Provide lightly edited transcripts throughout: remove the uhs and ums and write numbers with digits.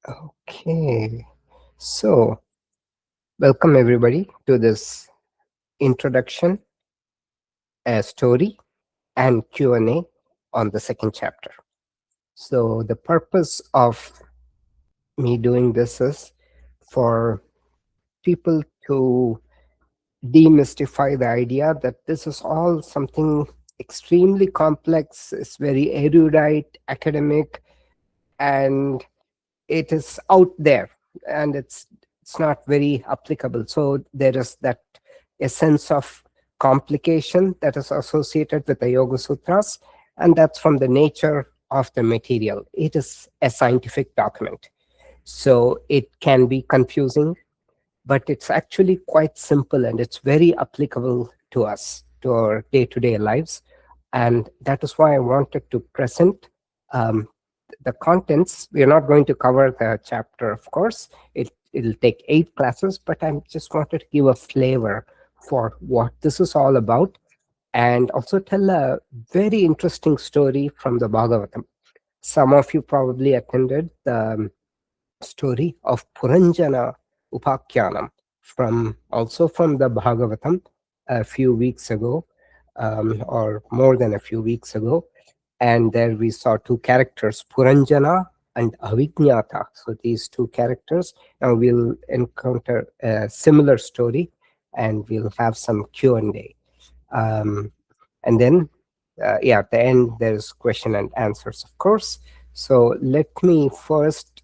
Okay, so welcome everybody to this introduction, a story, and Q&A on the second chapter. So the purpose of me doing this is for people to demystify the idea that this is all something extremely complex, it's very erudite, academic, and it is out there, and it's not very applicable. So there is that a sense of complication that is associated with the Yoga Sutras, and that's from the nature of the material. It is a scientific document, so it can be confusing, but it's actually quite simple and it's very applicable to us, to our day-to-day lives. And that is why I wanted to present um, the contents. We are not going to cover the chapter, of course. It'll take 8 classes, but I just wanted to give a flavor for what this is all about, and also tell a very interesting story from the Bhagavatam. Some of you probably attended the story of Puranjana Upakyanam, from also from the Bhagavatam a few weeks ago, or more than a few weeks ago. And there we saw 2 characters, Puranjana and Avijñata. So these 2 characters. Now we'll encounter a similar story, and we'll have some Q&A. And then, at the end, there's question and answers, of course. So let me first,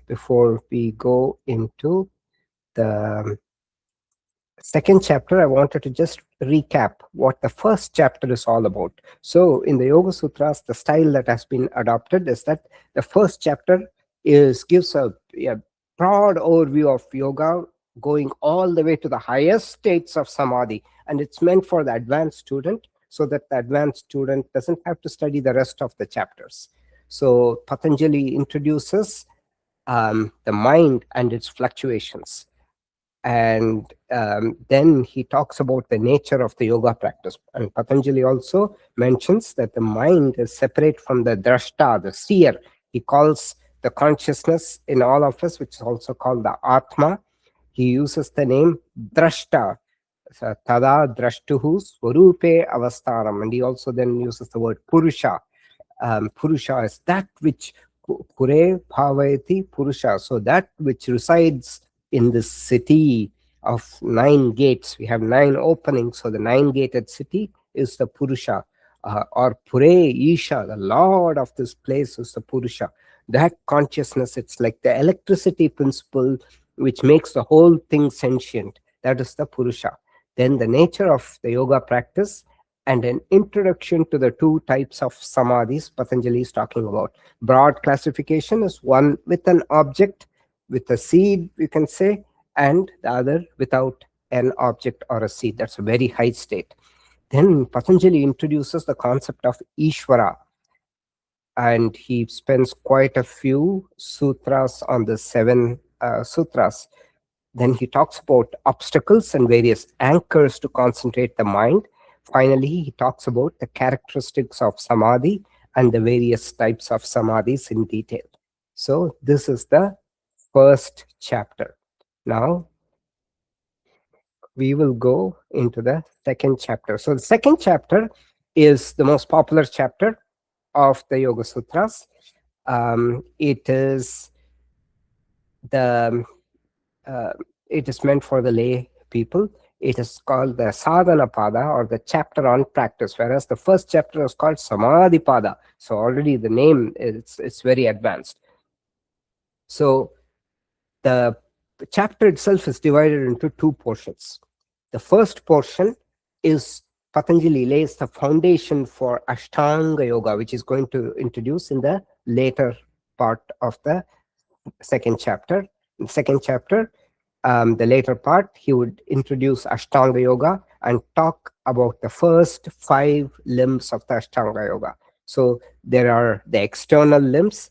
before we go into the second chapter, I wanted to just recap what the first chapter is all about. So in the Yoga Sutras, the style that has been adopted is that the first chapter gives a broad overview of yoga, going all the way to the highest states of samadhi, and it's meant for the advanced student, so that the advanced student doesn't have to study the rest of the chapters. So Patanjali introduces the mind and its fluctuations, and then he talks about the nature of the yoga practice. And Patanjali also mentions that the mind is separate from the drashta, the seer. He calls the consciousness in all of us, which is also called the atma. He uses the name drashta, so, tada drashtuhu swarupe avastaram, and he also then uses the word purusha. Purusha is that which pure bhavayati purusha, so that which resides in this city of 9 gates. We have 9 openings, so the 9-gated city is the Purusha, or Pure Isha, the Lord of this place is the Purusha. That consciousness, it's like the electricity principle which makes the whole thing sentient. That is the Purusha. Then the nature of the yoga practice, and an introduction to the 2 types of samadhis Patanjali is talking about. Broad classification is one with an object, with a seed, you can say, and the other without an object or a seed. That's a very high state. Then Patanjali introduces the concept of Ishvara, and he spends quite a few sutras on the 7 sutras. Then he talks about obstacles and various anchors to concentrate the mind. Finally, he talks about the characteristics of samadhi and the various types of samadhis in detail. So this is the first chapter. Now we will go into the second chapter. So the second chapter is the most popular chapter of the Yoga Sutras. It is meant for the lay people. It is called the Sadhana Pada, or the chapter on practice, whereas the first chapter is called Samadhi Pada. So already the name it's very advanced. So the chapter itself is divided into 2 portions. The first portion is Patanjali lays the foundation for Ashtanga Yoga, which is going to introduce in the later part of the second chapter. In the second chapter, the later part, he would introduce Ashtanga Yoga and talk about the first 5 limbs of the Ashtanga Yoga. So there are the external limbs,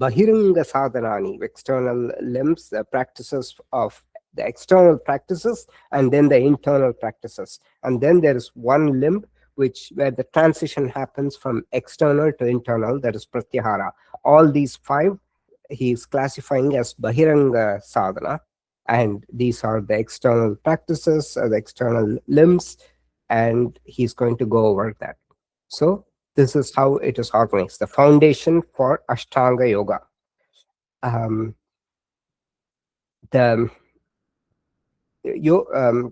Bahiranga Sadhanani, external limbs, the practices of the external practices, and then the internal practices. And then there is one limb where the transition happens from external to internal, that is Pratyahara. All these 5 he's classifying as Bahiranga Sadhana, and these are the external practices, the external limbs, and he's going to go over that. So this is how it is organized. The foundation for Ashtanga Yoga. Um, the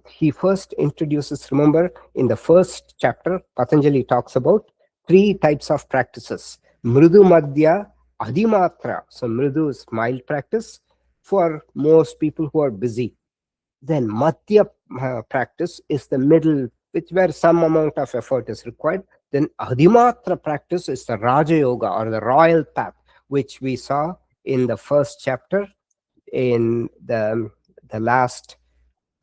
he first introduces, remember, in the first chapter, Patanjali talks about three types of practices: Mridu Madhya, Adhimatra. So Mridu is mild practice for most people who are busy. Then Madhya practice is the middle, which where some amount of effort is required. Then Adhimatra practice is the Raja Yoga, or the royal path, which we saw in the first chapter, in the last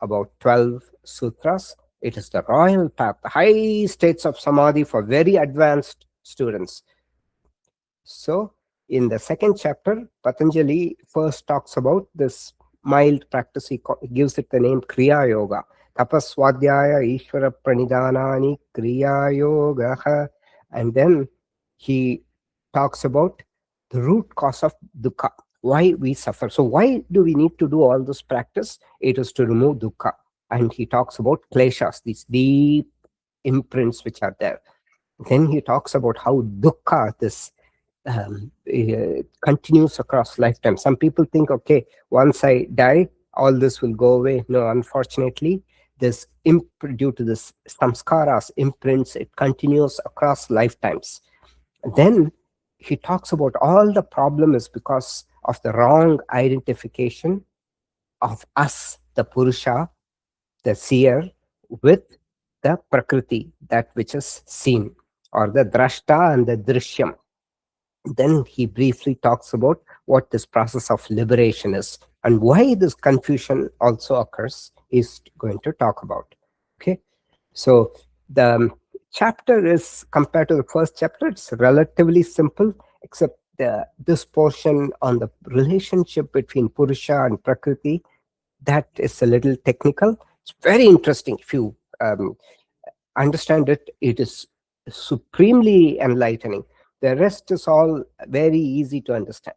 about 12 sutras. It is the royal path, the high states of samadhi for very advanced students. So, in the second chapter, Patanjali first talks about this mild practice. He gives it the name Kriya Yoga. Tapaswadhyaya Ishvara Pranidhanani Kriya Yoga. And then he talks about the root cause of dukkha, why we suffer. So, why do we need to do all this practice? It is to remove dukkha. And he talks about kleshas, these deep imprints which are there. Then he talks about how dukkha, this continues across lifetime. Some people think, okay, once I die, all this will go away. No, unfortunately, this due to this samskaras, imprints, it continues across lifetimes. Then he talks about all the problem is because of the wrong identification of us, the Purusha, the seer, with the Prakriti, that which is seen, or the Drashta and the Drishyam. Then he briefly talks about what this process of liberation is and why this confusion also occurs. Is going to talk about. Okay, so the chapter is, compared to the first chapter, it's relatively simple, except this portion on the relationship between Purusha and Prakriti, that is a little technical. It's very interesting. If you understand it, it is supremely enlightening. The rest is all very easy to understand.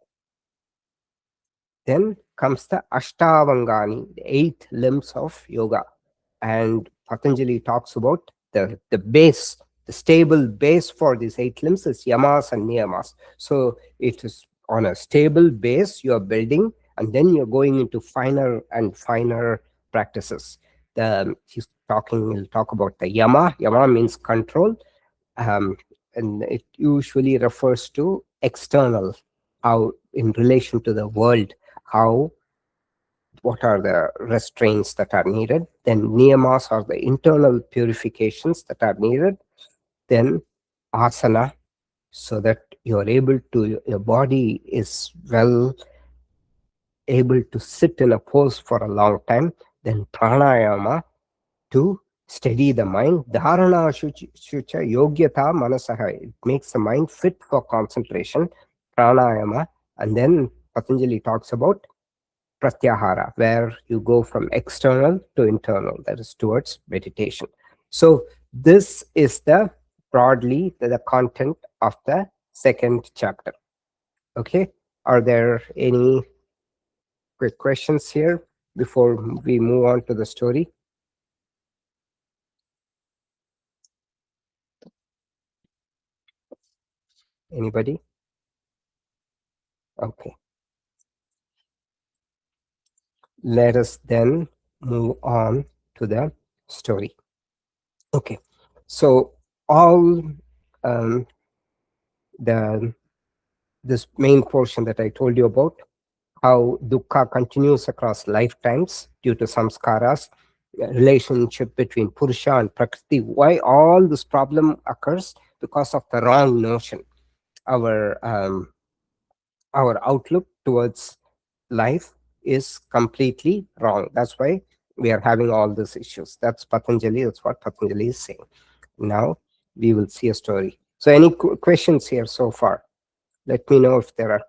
Then comes the Ashtavangani, the 8 limbs of yoga. And Patanjali talks about the base, the stable base for these 8 limbs is yamas and niyamas. So it is on a stable base you are building, and then you're going into finer and finer practices. He'll talk about the yama. Yama means control, and it usually refers to external, how in relation to the world, how, what are the restraints that are needed. Then niyamas are the internal purifications that are needed. Then asana, so that you're able to, your body is well able to sit in a pose for a long time. Then pranayama, to steady the mind. Dharana shucha yogyata manasaha, it makes the mind fit for concentration. Pranayama. And then Patanjali talks about pratyahara, where you go from external to internal, that is towards meditation. So this is the broadly the content of the second chapter. Okay, are there any quick questions here before we move on to the story? Anybody? Okay, let us then move on to the story. Okay, so all the this main portion that I told you about, how dukkha continues across lifetimes due to samskaras, relationship between Purusha and Prakriti, why all this problem occurs because of the wrong notion. Our outlook towards life is completely wrong. That's why we are having all these issues. That's Patanjali. That's what Patanjali is saying. Now we will see a story. So any questions here so far? Let me know if there are